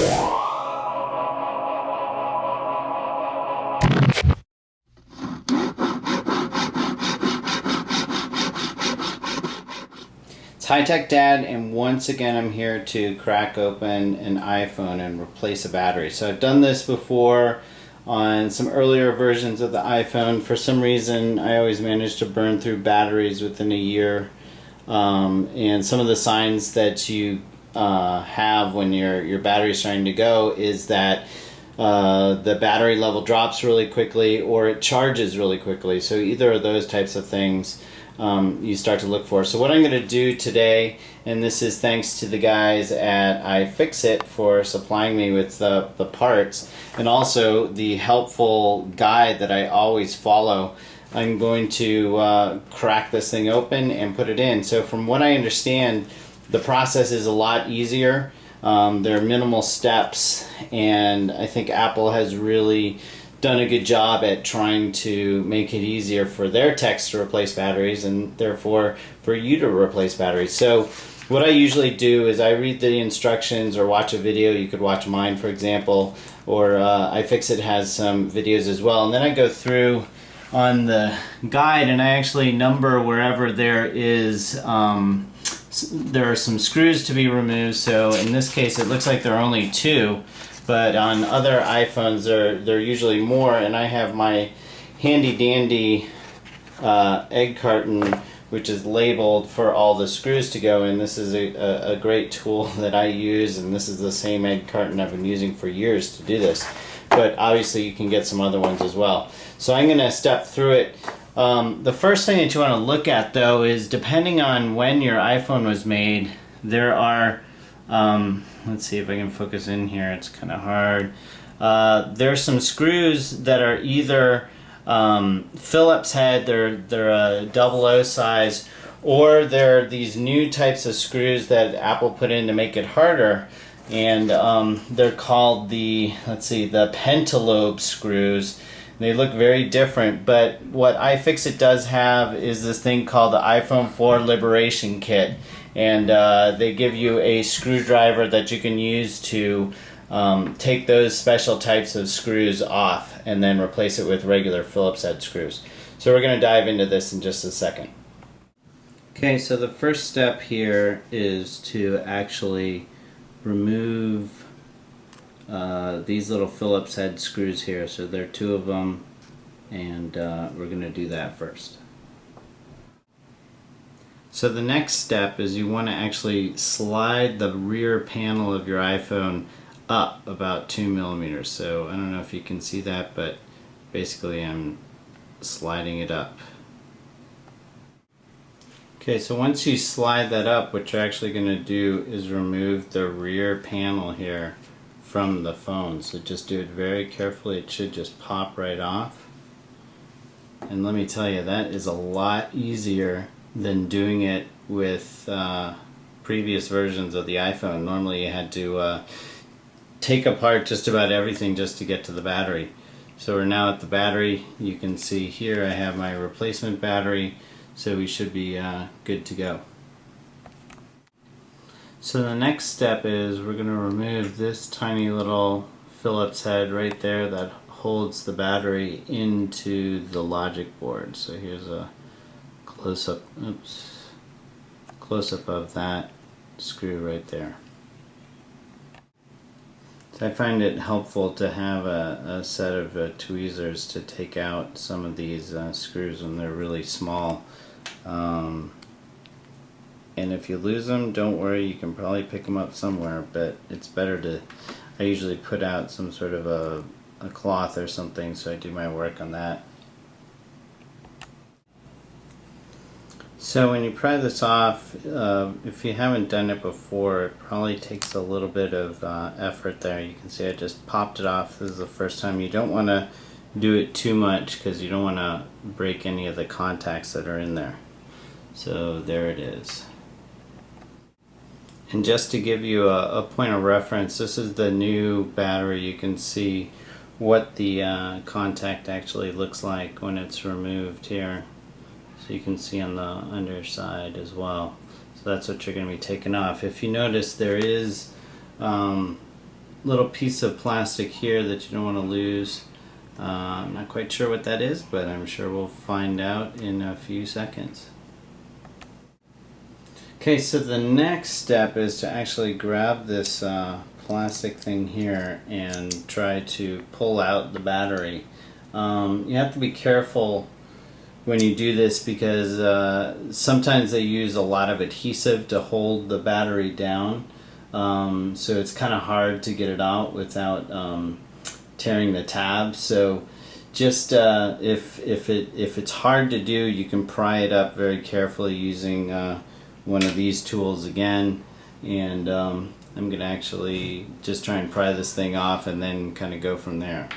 It's HighTechDad, and once again I'm here to crack open an iPhone and replace a battery. So I've done this before on some earlier versions of the iPhone. For some reason I always manage to burn through batteries within a year, and some of the signs that you have when your battery's starting to go is that the battery level drops really quickly or it charges really quickly. So either of those types of things you start to look for. So what I'm going to do today, and this is thanks to the guys at iFixit for supplying me with the parts and also the helpful guide that I always follow, I'm going to crack this thing open and put it in. So from what I understand, the process is a lot easier. There are minimal steps, and I think Apple has really done a good job at trying to make it easier for their techs to replace batteries and therefore for you to replace batteries. So what I usually do is I read the instructions or watch a video. You could watch mine, for example, or iFixit has some videos as well, and then I go through on the guide and I actually number wherever there is there are some screws to be removed. So in this case it looks like there are only 2, but on other iPhones there are usually more, and I have my handy dandy egg carton which is labeled for all the screws to go in. This is a great tool that I use, and this is the same egg carton I've been using for years to do this, but obviously you can get some other ones as well. So I'm going to step through it. The first thing that you want to look at though is, depending on when your iPhone was made, there are let's see if I can focus in here, it's kind of hard. There's some screws that are either Phillips head, they're a 00 size, or they're these new types of screws that Apple put in to make it harder, and they're called the pentalobe screws. They look very different, but what iFixit does have is this thing called the iPhone 4 Liberation Kit, and they give you a screwdriver that you can use to take those special types of screws off and then replace it with regular Phillips head screws. So we're going to dive into this in just a second. Okay, so the first step here is to actually remove these little Phillips head screws here. So there are 2 of them, and we're going to do that first. So the next step is you want to actually slide the rear panel of your iPhone up about 2 millimeters. So I don't know if you can see that, but basically I'm sliding it up. Okay, so once you slide that up, what you're actually going to do is remove the rear panel here from the phone. So just do it very carefully. It should just pop right off. And let me tell you, that is a lot easier than doing it with previous versions of the iPhone. Normally you had to take apart just about everything just to get to the battery. So we're now at the battery. You can see here I have my replacement battery, so we should be good to go. So the next step is we're going to remove this tiny little Phillips head right there that holds the battery into the logic board. So here's a close-up of that screw right there. So I find it helpful to have a set of tweezers to take out some of these screws when they're really small. And if you lose them, don't worry, you can probably pick them up somewhere, but it's better to, I usually put out some sort of a cloth or something, so I do my work on that. So when you pry this off, if you haven't done it before, it probably takes a little bit of effort there. You can see I just popped it off. This is the first time. You don't want to do it too much because you don't want to break any of the contacts that are in there. So there it is. And just to give you a point of reference, this is the new battery. You can see what the contact actually looks like when it's removed here. So you can see on the underside as well. So that's what you're going to be taking off. If you notice, there is little piece of plastic here that you don't want to lose. I'm not quite sure what that is, but I'm sure we'll find out in a few seconds. Okay, so the next step is to actually grab this plastic thing here and try to pull out the battery. You have to be careful when you do this because sometimes they use a lot of adhesive to hold the battery down, so it's kind of hard to get it out without tearing the tabs. So just if it's hard to do, you can pry it up very carefully using one of these tools again, and I'm going to actually just try and pry this thing off and then kind of go from there.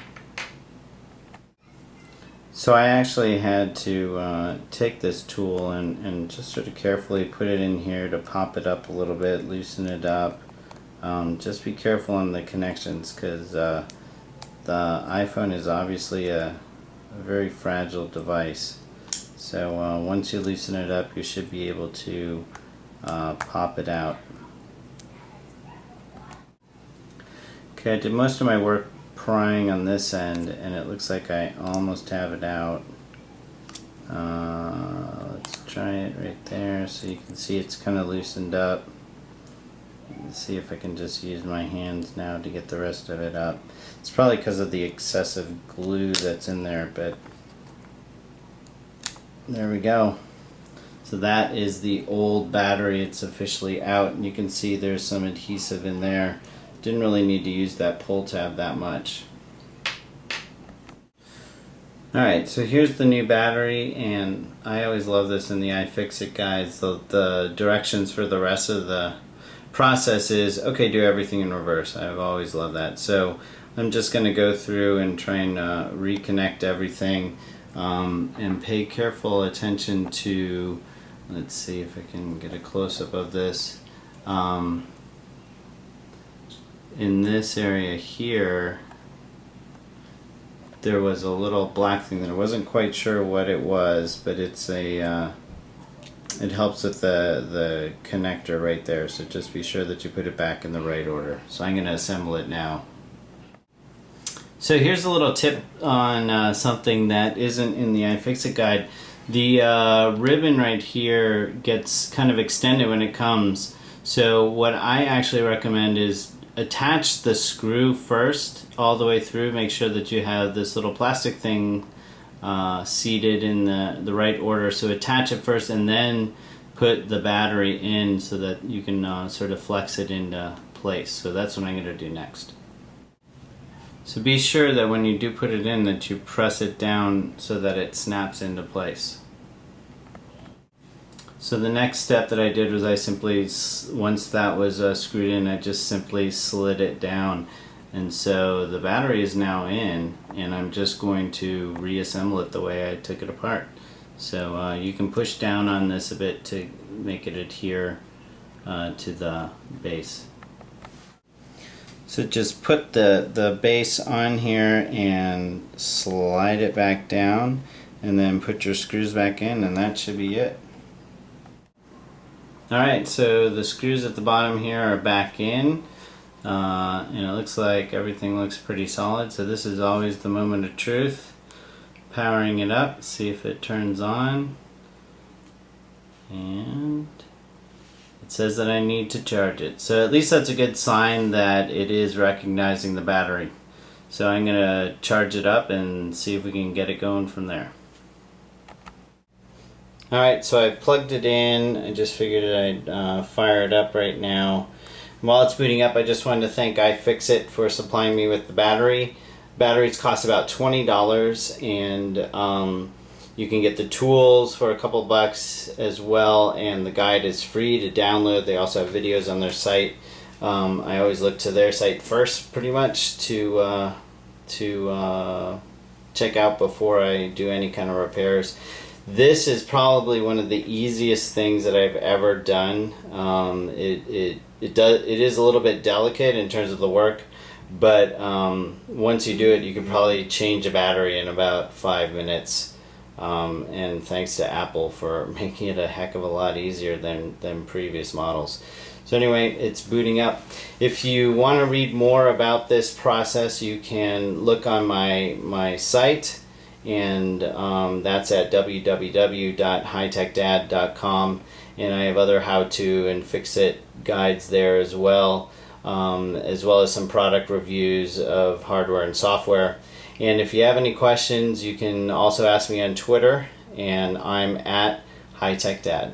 So I actually had to take this tool and just sort of carefully put it in here to pop it up a little bit, loosen it up. Just be careful on the connections because the iPhone is obviously a very fragile device. So once you loosen it up, you should be able to pop it out. Okay, I did most of my work prying on this end, and it looks like I almost have it out. Let's try it right there so you can see it's kind of loosened up. Let's see if I can just use my hands now to get the rest of it up. It's probably because of the excessive glue that's in there, but there we go. So that is the old battery. It's officially out, and you can see there's some adhesive in there. Didn't really need to use that pull tab that much. Alright, so here's the new battery, and I always love this in the iFixit guides. The directions for the rest of the process is, okay, do everything in reverse. I've always loved that. So I'm just going to go through and try and reconnect everything, and pay careful attention to, let's see if I can get a close-up of this. In this area here, there was a little black thing that I wasn't quite sure what it was, but it's a it helps with the connector right there, so just be sure that you put it back in the right order. So I'm going to assemble it now. So here's a little tip on something that isn't in the iFixit guide. The ribbon right here gets kind of extended when it comes, so what I actually recommend is attach the screw first all the way through. Make sure that you have this little plastic thing seated in the right order, so attach it first and then put the battery in so that you can sort of flex it into place. So that's what I'm going to do next. So be sure that when you do put it in that you press it down so that it snaps into place. So the next step that I did was I simply, once that was screwed in, I just simply slid it down. And so the battery is now in, and I'm just going to reassemble it the way I took it apart. So you can push down on this a bit to make it adhere to the base. So just put the base on here and slide it back down, and then put your screws back in, and that should be it. Alright, so the screws at the bottom here are back in, and it looks like everything looks pretty solid. So this is always the moment of truth. Powering it up, see if it turns on, and it says that I need to charge it. So at least that's a good sign that it is recognizing the battery. So I'm going to charge it up and see if we can get it going from there. Alright, so I've plugged it in. I just figured I'd fire it up right now. While it's booting up, I just wanted to thank iFixit for supplying me with the battery. Batteries cost about $20, and you can get the tools for a couple bucks as well, and the guide is free to download. They also have videos on their site. I always look to their site first, pretty much, to check out before I do any kind of repairs. This is probably one of the easiest things that I've ever done. It is a little bit delicate in terms of the work, but once you do it, you can probably change a battery in about 5 minutes. And thanks to Apple for making it a heck of a lot easier than previous models. So anyway, it's booting up. If you want to read more about this process, you can look on my site, and that's at www.hightechdad.com, and I have other how-to and fix-it guides there as well as some product reviews of hardware and software. And if you have any questions, you can also ask me on Twitter, and I'm at HighTechDad.